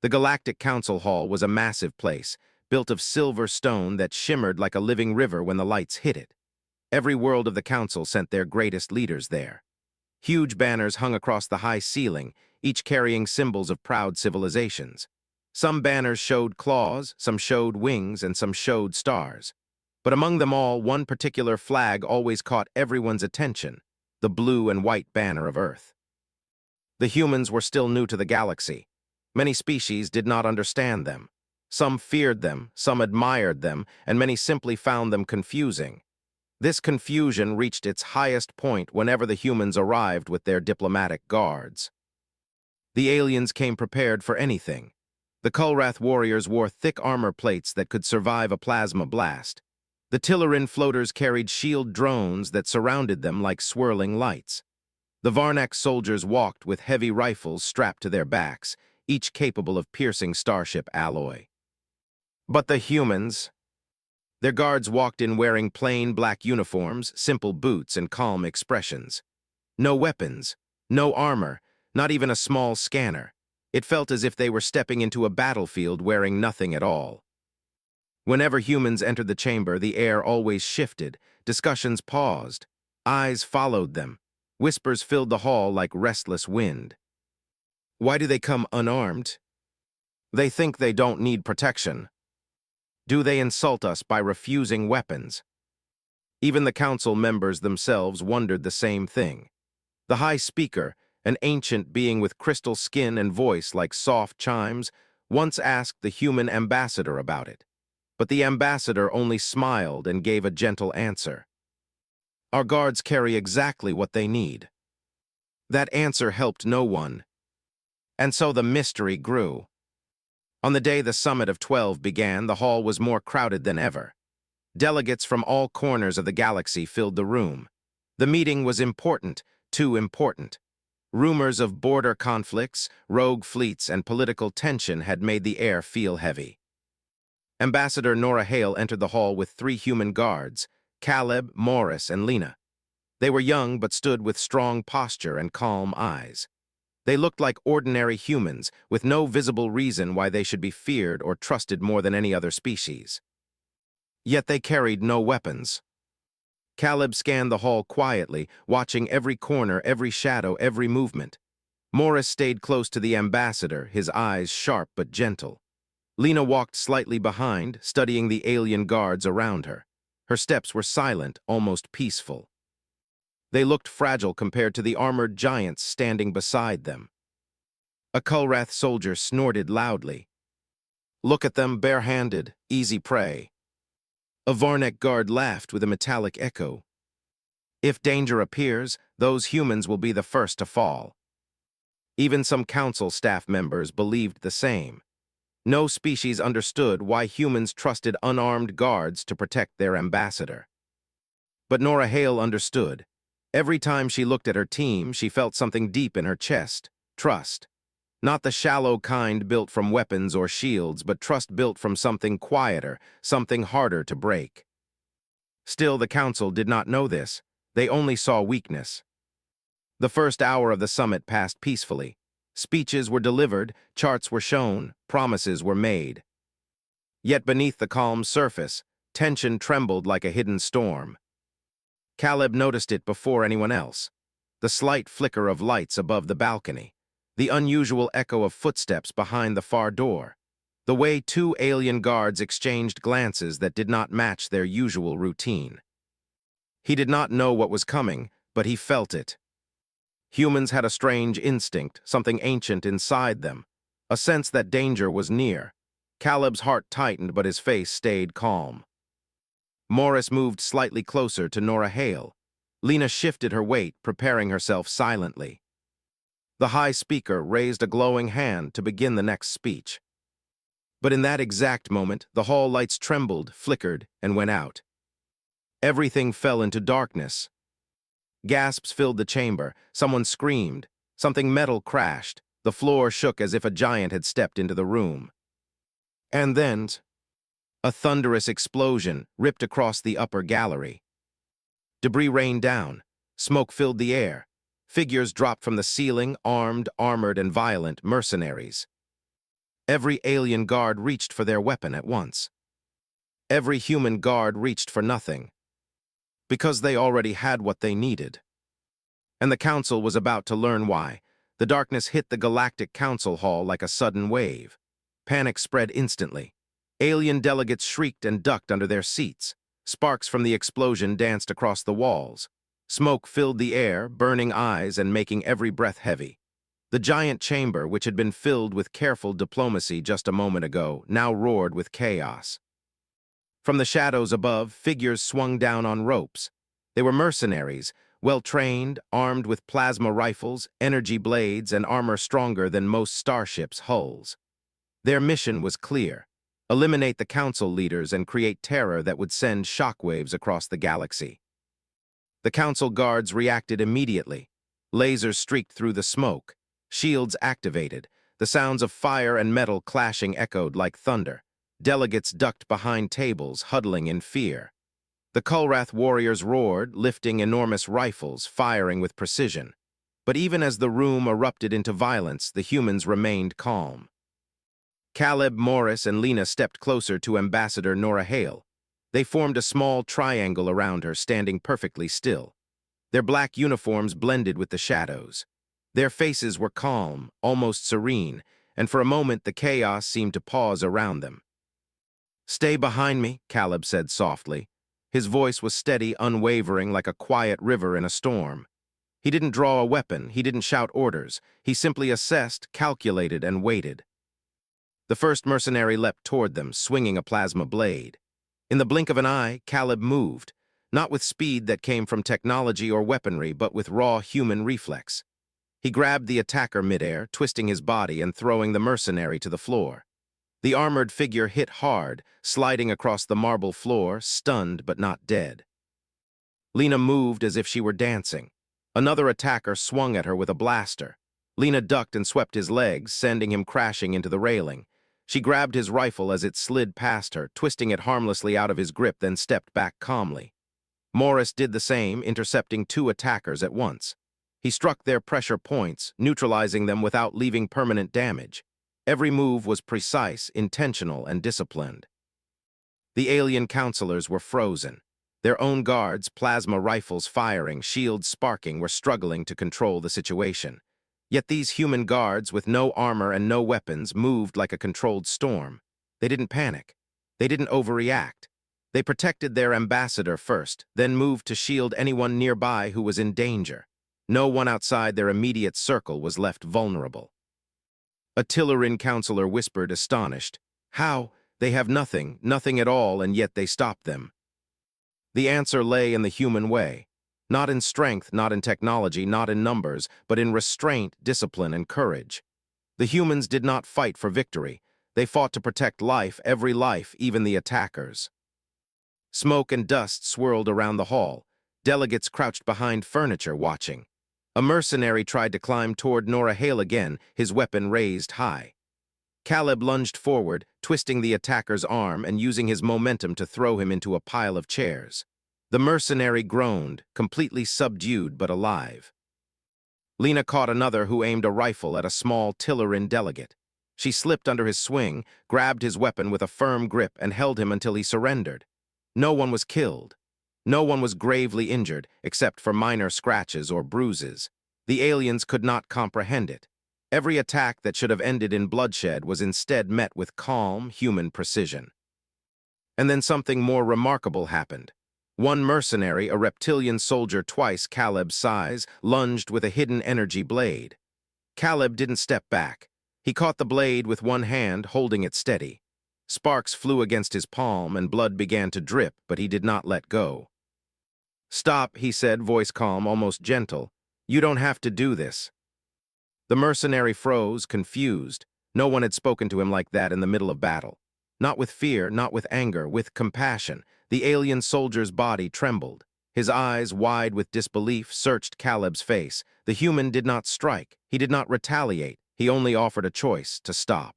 The Galactic Council Hall was a massive place, built of silver stone that shimmered like a living river when the lights hit it. Every world of the council sent their greatest leaders there. Huge banners hung across the high ceiling, each carrying symbols of proud civilizations. Some banners showed claws, some showed wings, and some showed stars. But among them all, one particular flag always caught everyone's attention, the blue and white banner of Earth. The humans were still new to the galaxy. Many species did not understand them. Some feared them, some admired them, and many simply found them confusing. This confusion reached its highest point whenever the humans arrived with their diplomatic guards. The aliens came prepared for anything. The Kulrath warriors wore thick armor plates that could survive a plasma blast. The Tillerin floaters carried shield drones that surrounded them like swirling lights. The Varnak soldiers walked with heavy rifles strapped to their backs, each capable of piercing starship alloy. But the humans... Their guards walked in wearing plain black uniforms, simple boots, and calm expressions. No weapons, no armor, not even a small scanner. It felt as if they were stepping into a battlefield wearing nothing at all. Whenever humans entered the chamber, the air always shifted, discussions paused, eyes followed them, whispers filled the hall like restless wind. Why do they come unarmed? They think they don't need protection. Do they insult us by refusing weapons? Even the council members themselves wondered the same thing. The High Speaker, an ancient being with crystal skin and voice like soft chimes, once asked the human ambassador about it. But the ambassador only smiled and gave a gentle answer. Our guards carry exactly what they need. That answer helped no one. And so the mystery grew. On the day the Summit of 12 began, the hall was more crowded than ever. Delegates from all corners of the galaxy filled the room. The meeting was important, too important. Rumors of border conflicts, rogue fleets, and political tension had made the air feel heavy. Ambassador Nora Hale entered the hall with 3 human guards, Caleb, Morris, and Lena. They were young but stood with strong posture and calm eyes. They looked like ordinary humans, with no visible reason why they should be feared or trusted more than any other species. Yet they carried no weapons. Caleb scanned the hall quietly, watching every corner, every shadow, every movement. Morris stayed close to the ambassador, his eyes sharp but gentle. Lena walked slightly behind, studying the alien guards around her. Her steps were silent, almost peaceful. They looked fragile compared to the armored giants standing beside them. A Kulrath soldier snorted loudly. Look at them, bare-handed, easy prey. A Varnak guard laughed with a metallic echo. If danger appears, those humans will be the first to fall. Even some council staff members believed the same. No species understood why humans trusted unarmed guards to protect their ambassador. But Nora Hale understood. Every time she looked at her team, she felt something deep in her chest, trust. Not the shallow kind built from weapons or shields, but trust built from something quieter, something harder to break. Still, the council did not know this. They only saw weakness. The first hour of the summit passed peacefully. Speeches were delivered, charts were shown, promises were made. Yet beneath the calm surface, tension trembled like a hidden storm. Caleb noticed it before anyone else. The slight flicker of lights above the balcony. The unusual echo of footsteps behind the far door. The way 2 alien guards exchanged glances that did not match their usual routine. He did not know what was coming, but he felt it. Humans had a strange instinct, something ancient inside them, a sense that danger was near. Caleb's heart tightened, but his face stayed calm. Morris moved slightly closer to Nora Hale. Lena shifted her weight, preparing herself silently. The High Speaker raised a glowing hand to begin the next speech. But in that exact moment, the hall lights trembled, flickered, and went out. Everything fell into darkness. Gasps filled the chamber. Someone screamed. Something metal crashed. The floor shook as if a giant had stepped into the room. And then, a thunderous explosion ripped across the upper gallery. Debris rained down. Smoke filled the air. Figures dropped from the ceiling, armed, armored, and violent mercenaries. Every alien guard reached for their weapon at once. Every human guard reached for nothing, because they already had what they needed. And the Council was about to learn why. The darkness hit the Galactic Council Hall like a sudden wave. Panic spread instantly. Alien delegates shrieked and ducked under their seats. Sparks from the explosion danced across the walls. Smoke filled the air, burning eyes and making every breath heavy. The giant chamber, which had been filled with careful diplomacy just a moment ago, now roared with chaos. From the shadows above, figures swung down on ropes. They were mercenaries, well-trained, armed with plasma rifles, energy blades, and armor stronger than most starships' hulls. Their mission was clear: eliminate the Council leaders and create terror that would send shockwaves across the galaxy. The Council guards reacted immediately. Lasers streaked through the smoke. Shields activated. The sounds of fire and metal clashing echoed like thunder. Delegates ducked behind tables, huddling in fear. The Kulrath warriors roared, lifting enormous rifles, firing with precision. But even as the room erupted into violence, the humans remained calm. Caleb, Morris, and Lena stepped closer to Ambassador Nora Hale. They formed a small triangle around her, standing perfectly still. Their black uniforms blended with the shadows. Their faces were calm, almost serene, and for a moment the chaos seemed to pause around them. "Stay behind me," Caleb said softly. His voice was steady, unwavering, like a quiet river in a storm. He didn't draw a weapon, he didn't shout orders. He simply assessed, calculated, and waited. The first mercenary leapt toward them, swinging a plasma blade. In the blink of an eye, Caleb moved, not with speed that came from technology or weaponry, but with raw human reflex. He grabbed the attacker midair, twisting his body and throwing the mercenary to the floor. The armored figure hit hard, sliding across the marble floor, stunned but not dead. Lena moved as if she were dancing. Another attacker swung at her with a blaster. Lena ducked and swept his legs, sending him crashing into the railing. She grabbed his rifle as it slid past her, twisting it harmlessly out of his grip, then stepped back calmly. Morris did the same, intercepting 2 attackers at once. He struck their pressure points, neutralizing them without leaving permanent damage. Every move was precise, intentional, and disciplined. The alien counselors were frozen. Their own guards, plasma rifles firing, shields sparking, were struggling to control the situation. Yet these human guards, with no armor and no weapons, moved like a controlled storm. They didn't panic. They didn't overreact. They protected their ambassador first, then moved to shield anyone nearby who was in danger. No one outside their immediate circle was left vulnerable. A Tillerin counselor whispered, astonished. "How? They have nothing, nothing at all, and yet they stopped them." The answer lay in the human way. Not in strength, not in technology, not in numbers, but in restraint, discipline, and courage. The humans did not fight for victory. They fought to protect life, every life, even the attackers. Smoke and dust swirled around the hall. Delegates crouched behind furniture, watching. A mercenary tried to climb toward Nora Hale again, his weapon raised high. Caleb lunged forward, twisting the attacker's arm and using his momentum to throw him into a pile of chairs. The mercenary groaned, completely subdued but alive. Lena caught another who aimed a rifle at a small Tillerin delegate. She slipped under his swing, grabbed his weapon with a firm grip, and held him until he surrendered. No one was killed. No one was gravely injured, except for minor scratches or bruises. The aliens could not comprehend it. Every attack that should have ended in bloodshed was instead met with calm, human precision. And then something more remarkable happened. One mercenary, a reptilian soldier twice Caleb's size, lunged with a hidden energy blade. Caleb didn't step back. He caught the blade with one hand, holding it steady. Sparks flew against his palm and blood began to drip, but he did not let go. "Stop," he said, voice calm, almost gentle. "You don't have to do this." The mercenary froze, confused. No one had spoken to him like that in the middle of battle. Not with fear, not with anger, with compassion. The alien soldier's body trembled. His eyes, wide with disbelief, searched Caleb's face. The human did not strike. He did not retaliate. He only offered a choice: to stop.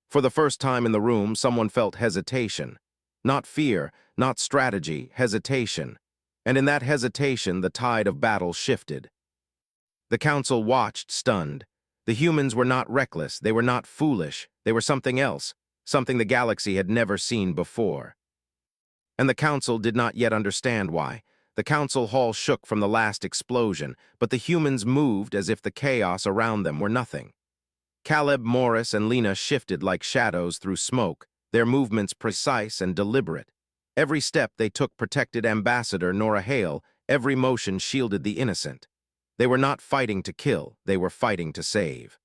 For the first time in the room, someone felt hesitation. Not fear, not strategy, hesitation. And in that hesitation, the tide of battle shifted. The council watched, stunned. The humans were not reckless, they were not foolish, they were something else, something the galaxy had never seen before. And the Council did not yet understand why. The Council hall shook from the last explosion, but the humans moved as if the chaos around them were nothing. Caleb, Morris, and Lena shifted like shadows through smoke, their movements precise and deliberate. Every step they took protected Ambassador Nora Hale, every motion shielded the innocent. They were not fighting to kill, they were fighting to save.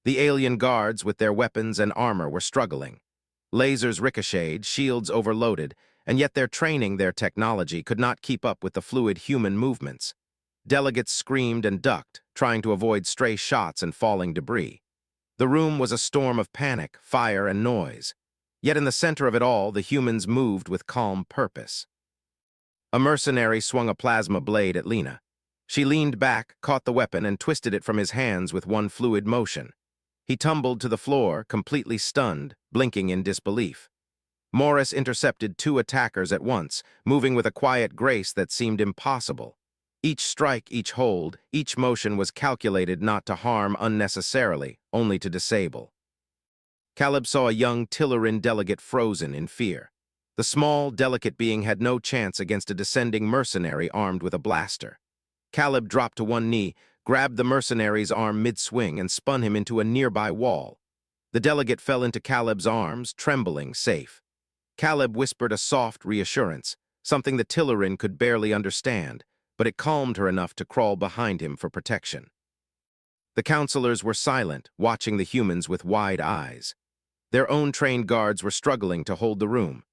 The alien guards with their weapons and armor were struggling. Lasers ricocheted, shields overloaded, and yet their training, their technology, could not keep up with the fluid human movements. Delegates screamed and ducked, trying to avoid stray shots and falling debris. The room was a storm of panic, fire, and noise. Yet in the center of it all, the humans moved with calm purpose. A mercenary swung a plasma blade at Lena. She leaned back, caught the weapon, and twisted it from his hands with one fluid motion. He tumbled to the floor, completely stunned, blinking in disbelief. Morris intercepted 2 attackers at once, moving with a quiet grace that seemed impossible. Each strike, each hold, each motion was calculated not to harm unnecessarily, only to disable. Caleb saw a young Tillerin delegate frozen in fear. The small, delicate being had no chance against a descending mercenary armed with a blaster. Caleb dropped to one knee, grabbed the mercenary's arm mid-swing, and spun him into a nearby wall. The delegate fell into Caleb's arms, trembling, safe. Caleb whispered a soft reassurance, something the Tillerin could barely understand, but it calmed her enough to crawl behind him for protection. The counselors were silent, watching the humans with wide eyes. Their own trained guards were struggling to hold the room.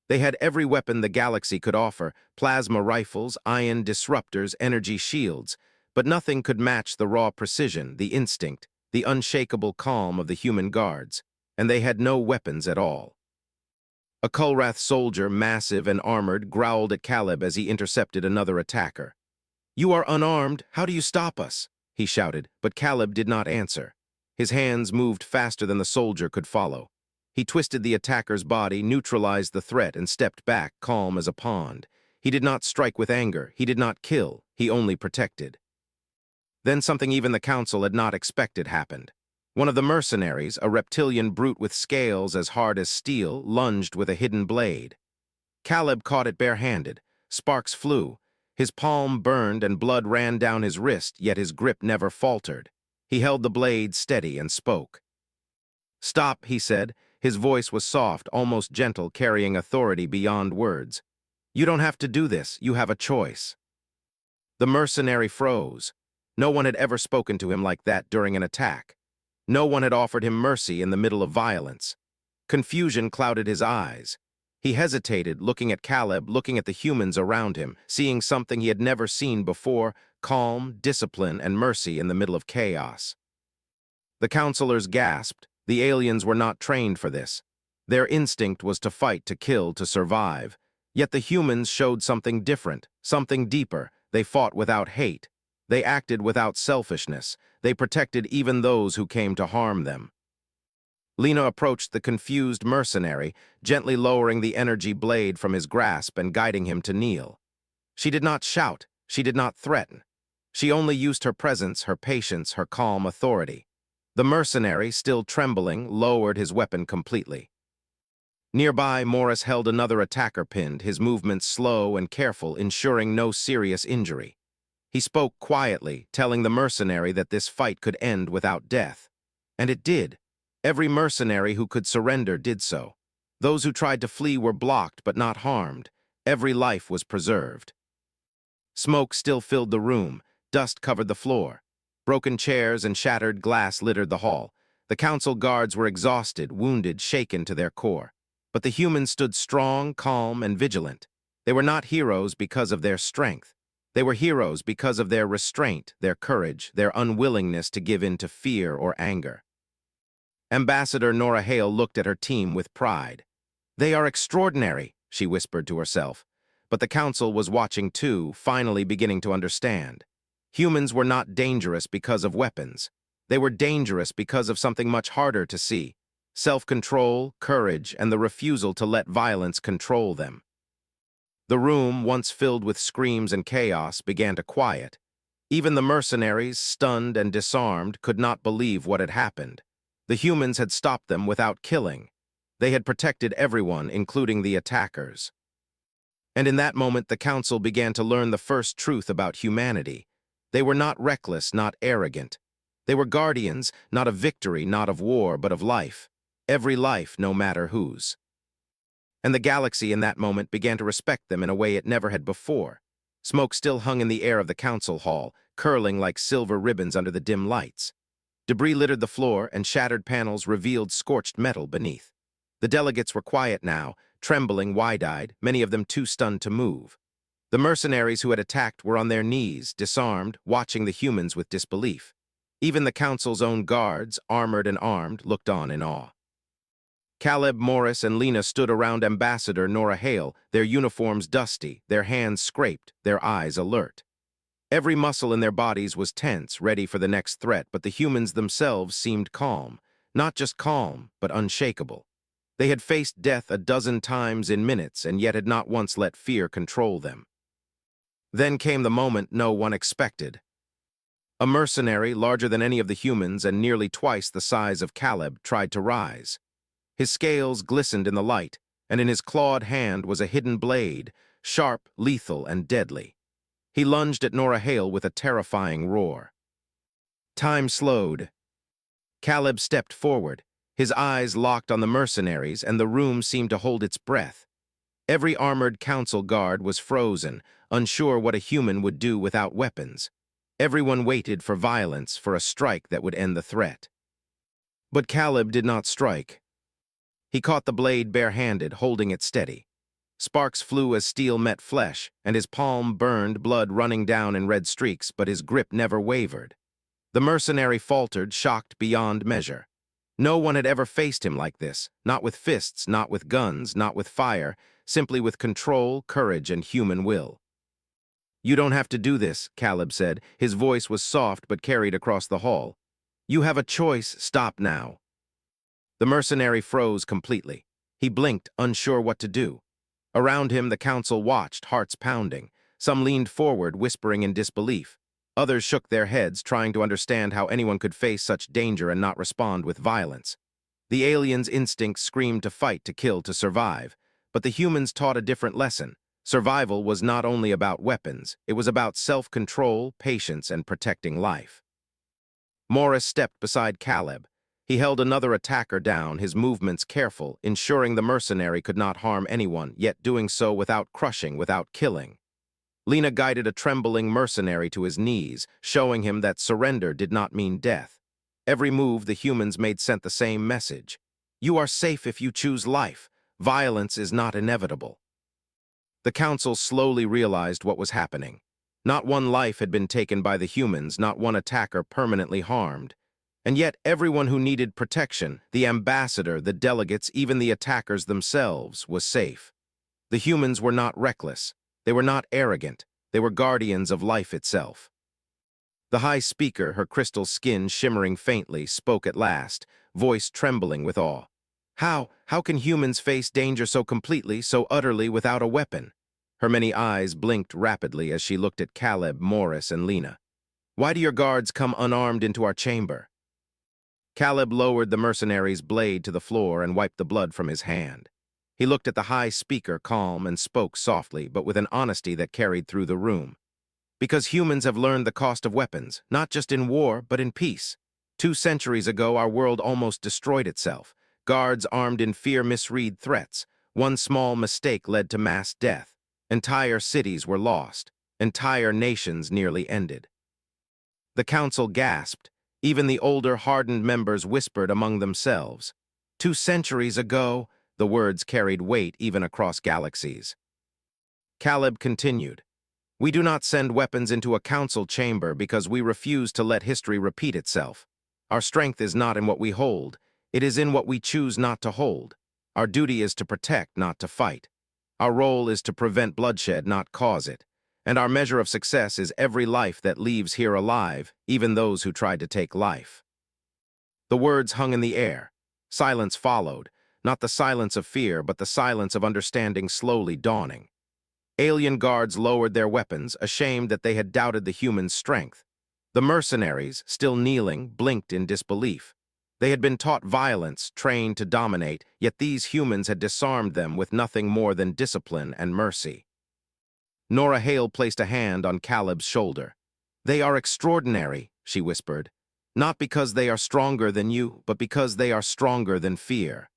They had every weapon the galaxy could offer, plasma rifles, ion disruptors, energy shields, but nothing could match the raw precision, the instinct, the unshakable calm of the human guards, and they had no weapons at all. A Kulrath soldier, massive and armored, growled at Caleb as he intercepted another attacker. "You are unarmed, how do you stop us?" he shouted, but Caleb did not answer. His hands moved faster than the soldier could follow. He twisted the attacker's body, neutralized the threat, and stepped back, calm as a pond. He did not strike with anger, he did not kill, he only protected. Then something even the Council had not expected happened. One of the mercenaries, a reptilian brute with scales as hard as steel, lunged with a hidden blade. Caleb caught it barehanded. Sparks flew. His palm burned and blood ran down his wrist, yet his grip never faltered. He held the blade steady and spoke. "Stop," he said. His voice was soft, almost gentle, carrying authority beyond words. "You don't have to do this. You have a choice." The mercenary froze. No one had ever spoken to him like that during an attack. No one had offered him mercy in the middle of violence. Confusion clouded his eyes. He hesitated, looking at Caleb, looking at the humans around him, seeing something he had never seen before, calm, discipline, and mercy in the middle of chaos. The counselors gasped. The aliens were not trained for this. Their instinct was to fight, to kill, to survive. Yet the humans showed something different, something deeper. They fought without hate. They acted without selfishness. They protected even those who came to harm them. Lena approached the confused mercenary, gently lowering the energy blade from his grasp and guiding him to kneel. She did not shout. She did not threaten. She only used her presence, her patience, her calm authority. The mercenary, still trembling, lowered his weapon completely. Nearby, Morris held another attacker pinned, his movements slow and careful, ensuring no serious injury. He spoke quietly, telling the mercenary that this fight could end without death. And it did. Every mercenary who could surrender did so. Those who tried to flee were blocked but not harmed. Every life was preserved. Smoke still filled the room. Dust covered the floor. Broken chairs and shattered glass littered the hall. The council guards were exhausted, wounded, shaken to their core. But the humans stood strong, calm, and vigilant. They were not heroes because of their strength. They were heroes because of their restraint, their courage, their unwillingness to give in to fear or anger. Ambassador Nora Hale looked at her team with pride. "They are extraordinary," she whispered to herself. But the council was watching too, finally beginning to understand. Humans were not dangerous because of weapons. They were dangerous because of something much harder to see: self-control, courage, and the refusal to let violence control them. The room, once filled with screams and chaos, began to quiet. Even the mercenaries, stunned and disarmed, could not believe what had happened. The humans had stopped them without killing. They had protected everyone, including the attackers. And in that moment, the council began to learn the first truth about humanity. They were not reckless, not arrogant. They were guardians, not of victory, not of war, but of life. Every life, no matter whose. And the galaxy in that moment began to respect them in a way it never had before. Smoke still hung in the air of the council hall, curling like silver ribbons under the dim lights. Debris littered the floor, and shattered panels revealed scorched metal beneath. The delegates were quiet now, trembling wide-eyed, many of them too stunned to move. The mercenaries who had attacked were on their knees, disarmed, watching the humans with disbelief. Even the council's own guards, armored and armed, looked on in awe. Caleb, Morris, and Lena stood around Ambassador Nora Hale, their uniforms dusty, their hands scraped, their eyes alert. Every muscle in their bodies was tense, ready for the next threat, but the humans themselves seemed calm. Not just calm, but unshakable. They had faced death a dozen times in minutes, and yet had not once let fear control them. Then came the moment no one expected. A mercenary, larger than any of the humans and nearly twice the size of Caleb, tried to rise. His scales glistened in the light, and in his clawed hand was a hidden blade, sharp, lethal, and deadly. He lunged at Nora Hale with a terrifying roar. Time slowed. Caleb stepped forward, his eyes locked on the mercenaries, and the room seemed to hold its breath. Every armored council guard was frozen, unsure what a human would do without weapons. Everyone waited for violence, for a strike that would end the threat. But Caleb did not strike. He caught the blade bare-handed, holding it steady. Sparks flew as steel met flesh, and his palm burned, blood running down in red streaks, but his grip never wavered. The mercenary faltered, shocked beyond measure. No one had ever faced him like this, not with fists, not with guns, not with fire, simply with control, courage, and human will. "You don't have to do this," Caleb said. His voice was soft but carried across the hall. "You have a choice. Stop now." The mercenary froze completely. He blinked, unsure what to do. Around him, the council watched, hearts pounding. Some leaned forward, whispering in disbelief. Others shook their heads, trying to understand how anyone could face such danger and not respond with violence. The aliens' instincts screamed to fight, to kill, to survive. But the humans taught a different lesson. Survival was not only about weapons, it was about self-control, patience, and protecting life. Morris stepped beside Caleb. He held another attacker down, his movements careful, ensuring the mercenary could not harm anyone, yet doing so without crushing, without killing. Lena guided a trembling mercenary to his knees, showing him that surrender did not mean death. Every move the humans made sent the same message. You are safe if you choose life. Violence is not inevitable. The council slowly realized what was happening. Not one life had been taken by the humans, not one attacker permanently harmed. And yet everyone who needed protection, the ambassador, the delegates, even the attackers themselves, was safe. The humans were not reckless. They were not arrogant. They were guardians of life itself. The High Speaker, her crystal skin shimmering faintly, spoke at last, voice trembling with awe. How can humans face danger so completely, so utterly without a weapon? Her many eyes blinked rapidly as she looked at Caleb, Morris, and Lena. Why do your guards come unarmed into our chamber? Caleb lowered the mercenary's blade to the floor and wiped the blood from his hand. He looked at the High Speaker, calm, and spoke softly, but with an honesty that carried through the room. Because humans have learned the cost of weapons, not just in war, but in peace. 2 centuries ago, our world almost destroyed itself. Guards armed in fear misread threats. One small mistake led to mass death. Entire cities were lost. Entire nations nearly ended. The council gasped. Even the older, hardened members whispered among themselves. 2 centuries ago, the words carried weight even across galaxies. Caleb continued, "We do not send weapons into a council chamber because we refuse to let history repeat itself. Our strength is not in what we hold. It is in what we choose not to hold. Our duty is to protect, not to fight. Our role is to prevent bloodshed, not cause it. And our measure of success is every life that leaves here alive, even those who tried to take life." The words hung in the air. Silence followed, not the silence of fear, but the silence of understanding slowly dawning. Alien guards lowered their weapons, ashamed that they had doubted the humans' strength. The mercenaries, still kneeling, blinked in disbelief. They had been taught violence, trained to dominate, yet these humans had disarmed them with nothing more than discipline and mercy. Nora Hale placed a hand on Caleb's shoulder. "They are extraordinary," she whispered. "Not because they are stronger than you, but because they are stronger than fear."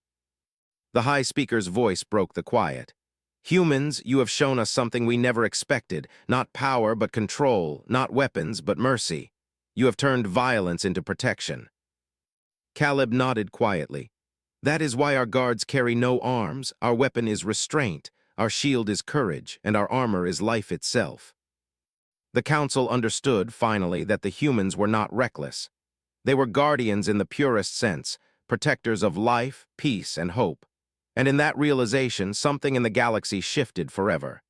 The High Speaker's voice broke the quiet. "Humans, you have shown us something we never expected, not power but control, not weapons but mercy. You have turned violence into protection." Caleb nodded quietly. "That is why our guards carry no arms, our weapon is restraint, our shield is courage, and our armor is life itself." The council understood, finally, that the humans were not reckless. They were guardians in the purest sense, protectors of life, peace, and hope. And in that realization, something in the galaxy shifted forever.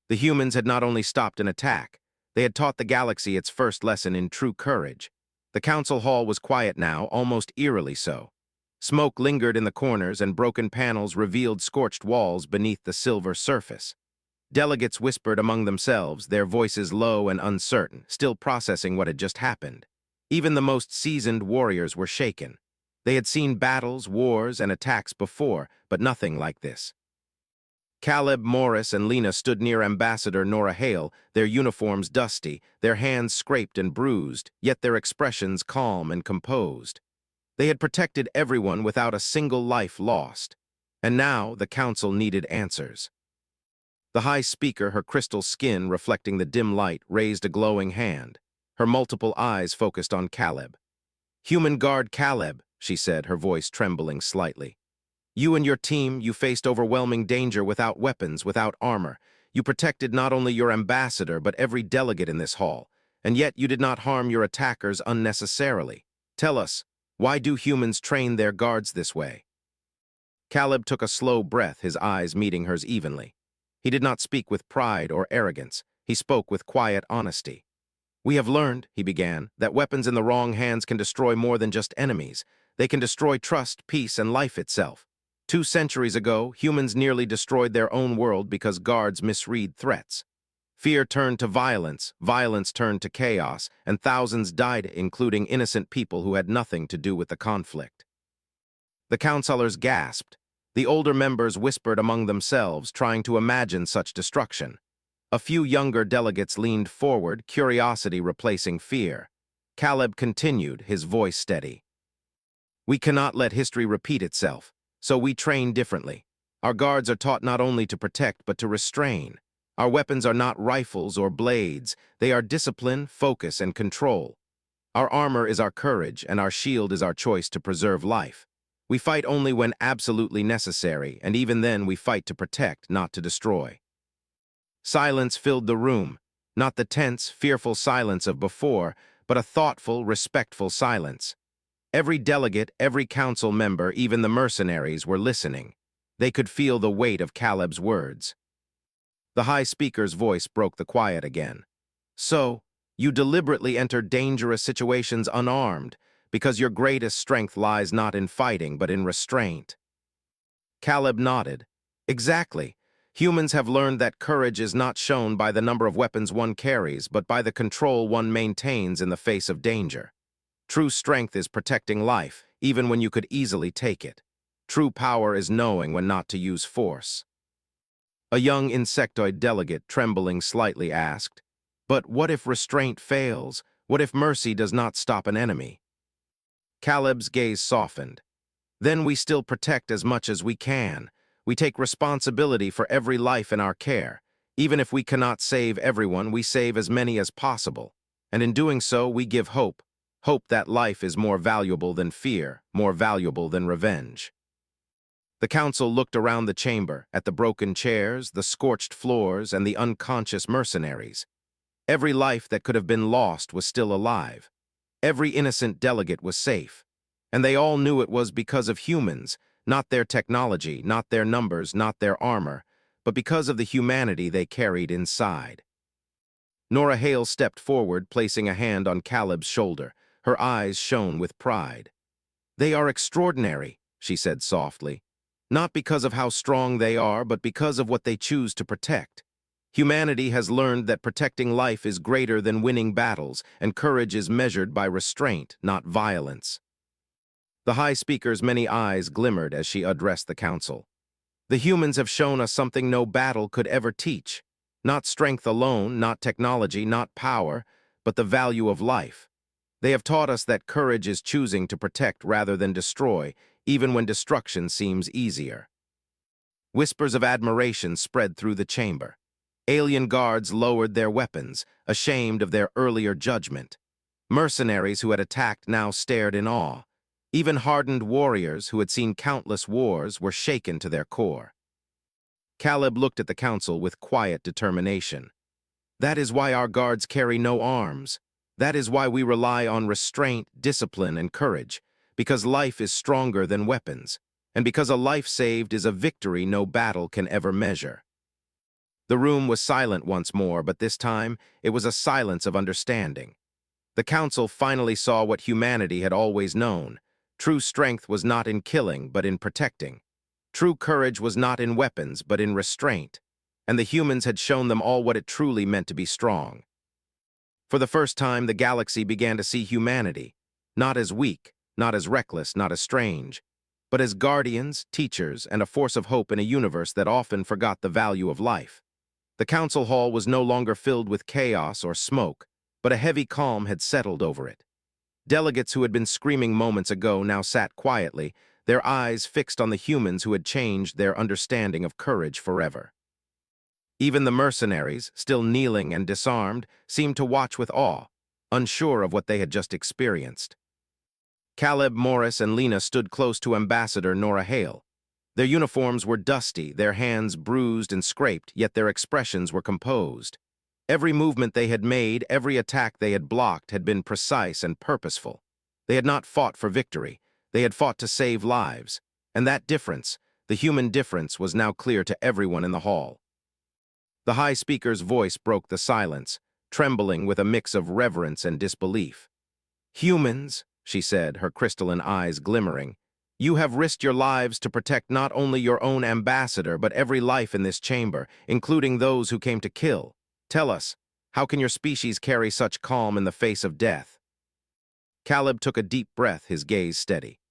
The humans had not only stopped an attack, they had taught the galaxy its first lesson in true courage. The council hall was quiet now, almost eerily so. Smoke lingered in the corners and broken panels revealed scorched walls beneath the silver surface. Delegates whispered among themselves, their voices low and uncertain, still processing what had just happened. Even the most seasoned warriors were shaken. They had seen battles, wars, and attacks before, but nothing like this. Caleb, Morris, and Lena stood near Ambassador Nora Hale, their uniforms dusty, their hands scraped and bruised, yet their expressions calm and composed. They had protected everyone without a single life lost. And now the council needed answers. The High Speaker, her crystal skin reflecting the dim light, raised a glowing hand. Her multiple eyes focused on Caleb. "Human Guard Caleb," she said, her voice trembling slightly. "You and your team, you faced overwhelming danger without weapons, without armor. You protected not only your ambassador, but every delegate in this hall. And yet you did not harm your attackers unnecessarily. Tell us, why do humans train their guards this way?" Caleb took a slow breath, his eyes meeting hers evenly. He did not speak with pride or arrogance. He spoke with quiet honesty. "We have learned," he began, "that weapons in the wrong hands can destroy more than just enemies. They can destroy trust, peace, and life itself. 2 centuries ago, humans nearly destroyed their own world because guards misread threats. Fear turned to violence, violence turned to chaos, and thousands died, including innocent people who had nothing to do with the conflict." The councilors gasped. The older members whispered among themselves, trying to imagine such destruction. A few younger delegates leaned forward, curiosity replacing fear. Caleb continued, his voice steady. "We cannot let history repeat itself, so we train differently. Our guards are taught not only to protect, but to restrain. Our weapons are not rifles or blades. They are discipline, focus, and control. Our armor is our courage, and our shield is our choice to preserve life. We fight only when absolutely necessary, and even then we fight to protect, not to destroy." Silence filled the room, not the tense, fearful silence of before, but a thoughtful, respectful silence. Every delegate, every council member, even the mercenaries, were listening. They could feel the weight of Caleb's words. The High Speaker's voice broke the quiet again. "So, you deliberately entered dangerous situations unarmed, because your greatest strength lies not in fighting, but in restraint." Caleb nodded. "Exactly. Humans have learned that courage is not shown by the number of weapons one carries, but by the control one maintains in the face of danger. True strength is protecting life, even when you could easily take it. True power is knowing when not to use force." A young insectoid delegate, trembling slightly, asked, "But what if restraint fails? What if mercy does not stop an enemy?" Caleb's gaze softened. "Then we still protect as much as we can. We take responsibility for every life in our care. Even if we cannot save everyone, we save as many as possible. And in doing so, we give hope. Hope that life is more valuable than fear, more valuable than revenge." The council looked around the chamber, at the broken chairs, the scorched floors, and the unconscious mercenaries. Every life that could have been lost was still alive. Every innocent delegate was safe. And they all knew it was because of humans, not their technology, not their numbers, not their armor, but because of the humanity they carried inside. Nora Hale stepped forward, placing a hand on Caleb's shoulder. Her eyes shone with pride. "They are extraordinary," she said softly. "Not because of how strong they are, but because of what they choose to protect. Humanity has learned that protecting life is greater than winning battles, and courage is measured by restraint, not violence. The High Speaker's many eyes glimmered as she addressed the council. The humans have shown us something no battle could ever teach. Not strength alone, not technology, not power, but the value of life. They have taught us that courage is choosing to protect rather than destroy, even when destruction seems easier. Whispers of admiration spread through the chamber. Alien guards lowered their weapons, ashamed of their earlier judgment. Mercenaries who had attacked now stared in awe. Even hardened warriors who had seen countless wars were shaken to their core. Caleb looked at the council with quiet determination. That is why our guards carry no arms. That is why we rely on restraint, discipline, and courage, because life is stronger than weapons, and because a life saved is a victory no battle can ever measure. The room was silent once more, but this time it was a silence of understanding. The council finally saw what humanity had always known. True strength was not in killing, but in protecting. True courage was not in weapons, but in restraint. And the humans had shown them all what it truly meant to be strong. For the first time, the galaxy began to see humanity, not as weak, not as reckless, not as strange, but as guardians, teachers, and a force of hope in a universe that often forgot the value of life. The council hall was no longer filled with chaos or smoke, but a heavy calm had settled over it. Delegates who had been screaming moments ago now sat quietly, their eyes fixed on the humans who had changed their understanding of courage forever. Even the mercenaries, still kneeling and disarmed, seemed to watch with awe, unsure of what they had just experienced. Caleb, Morris, and Lena stood close to Ambassador Nora Hale. Their uniforms were dusty, their hands bruised and scraped, yet their expressions were composed. Every movement they had made, every attack they had blocked had been precise and purposeful. They had not fought for victory. They had fought to save lives. And that difference, the human difference, was now clear to everyone in the hall. The High Speaker's voice broke the silence, trembling with a mix of reverence and disbelief. "Humans," she said, her crystalline eyes glimmering, "you have risked your lives to protect not only your own ambassador, but every life in this chamber, including those who came to kill. Tell us, how can your species carry such calm in the face of death?" Caleb took a deep breath, his gaze steady.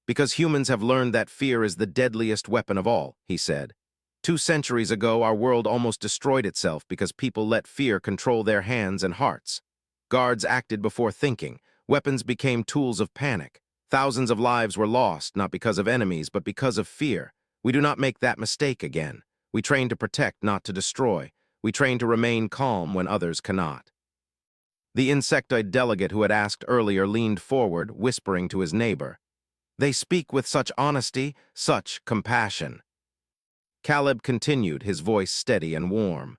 "Because humans have learned that fear is the deadliest weapon of all," he said. 2 centuries ago, our world almost destroyed itself because people let fear control their hands and hearts. Guards acted before thinking. Weapons became tools of panic. Thousands of lives were lost, not because of enemies, but because of fear. We do not make that mistake again. We train to protect, not to destroy. We train to remain calm when others cannot. The insectoid delegate who had asked earlier leaned forward, whispering to his neighbor. "They speak with such honesty, such compassion." Caleb continued, his voice steady and warm.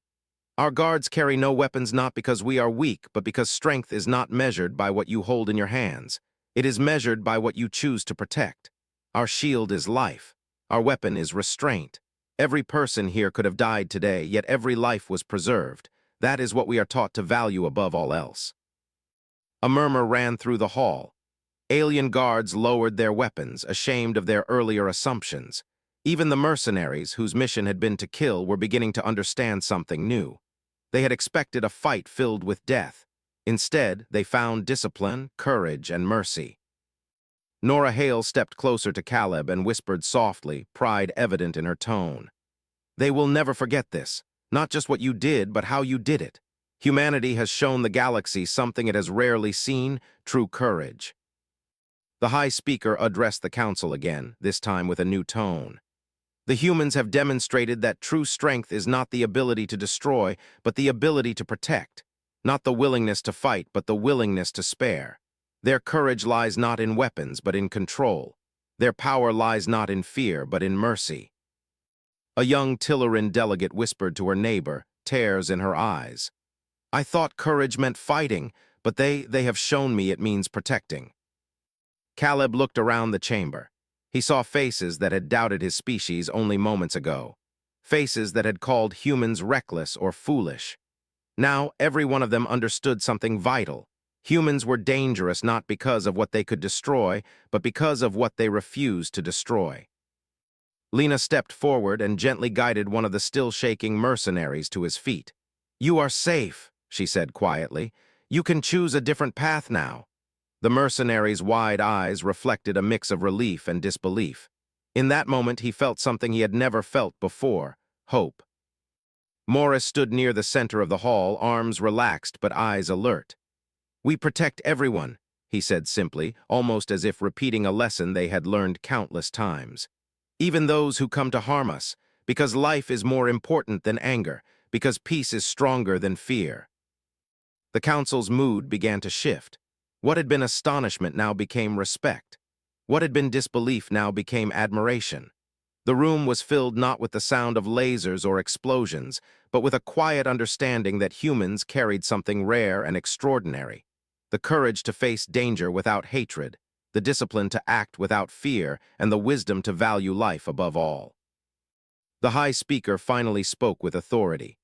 "Our guards carry no weapons not because we are weak, but because strength is not measured by what you hold in your hands. It is measured by what you choose to protect. Our shield is life. Our weapon is restraint. Every person here could have died today, yet every life was preserved. That is what we are taught to value above all else." A murmur ran through the hall. Alien guards lowered their weapons, ashamed of their earlier assumptions. Even the mercenaries, whose mission had been to kill, were beginning to understand something new. They had expected a fight filled with death. Instead, they found discipline, courage, and mercy. Nora Hale stepped closer to Caleb and whispered softly, pride evident in her tone. "They will never forget this. Not just what you did, but how you did it. Humanity has shown the galaxy something it has rarely seen, true courage." The High Speaker addressed the council again, this time with a new tone. "The humans have demonstrated that true strength is not the ability to destroy, but the ability to protect. Not the willingness to fight, but the willingness to spare. Their courage lies not in weapons, but in control. Their power lies not in fear, but in mercy." A young Tilleran delegate whispered to her neighbor, tears in her eyes. "I thought courage meant fighting, but they have shown me it means protecting." Caleb looked around the chamber. He saw faces that had doubted his species only moments ago. Faces that had called humans reckless or foolish. Now, every one of them understood something vital. Humans were dangerous not because of what they could destroy, but because of what they refused to destroy. Lena stepped forward and gently guided one of the still-shaking mercenaries to his feet. "You are safe," she said quietly. "You can choose a different path now." The mercenary's wide eyes reflected a mix of relief and disbelief. In that moment, he felt something he had never felt before: hope. Morris stood near the center of the hall, arms relaxed but eyes alert. "We protect everyone," he said simply, almost as if repeating a lesson they had learned countless times. "Even those who come to harm us, because life is more important than anger, because peace is stronger than fear." The council's mood began to shift. What had been astonishment now became respect. What had been disbelief now became admiration. The room was filled not with the sound of lasers or explosions, but with a quiet understanding that humans carried something rare and extraordinary: the courage to face danger without hatred, the discipline to act without fear, and the wisdom to value life above all. The High Speaker finally spoke with authority.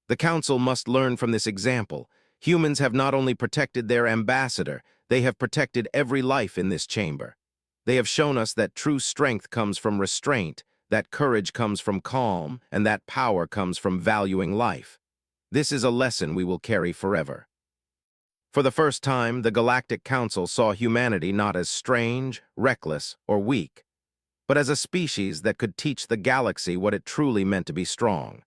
"The Council must learn from this example. Humans have not only protected their ambassador, they have protected every life in this chamber. They have shown us that true strength comes from restraint, that courage comes from calm, and that power comes from valuing life. This is a lesson we will carry forever." For the first time, the Galactic Council saw humanity not as strange, reckless, or weak, but as a species that could teach the galaxy what it truly meant to be strong.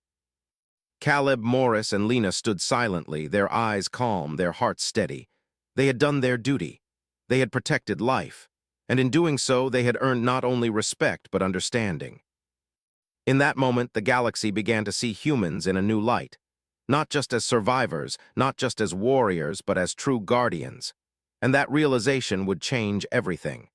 Caleb, Morris, and Lena stood silently, their eyes calm, their hearts steady. They had done their duty. They had protected life, and in doing so, they had earned not only respect but understanding. In that moment, the galaxy began to see humans in a new light, not just as survivors, not just as warriors, but as true guardians. And that realization would change everything.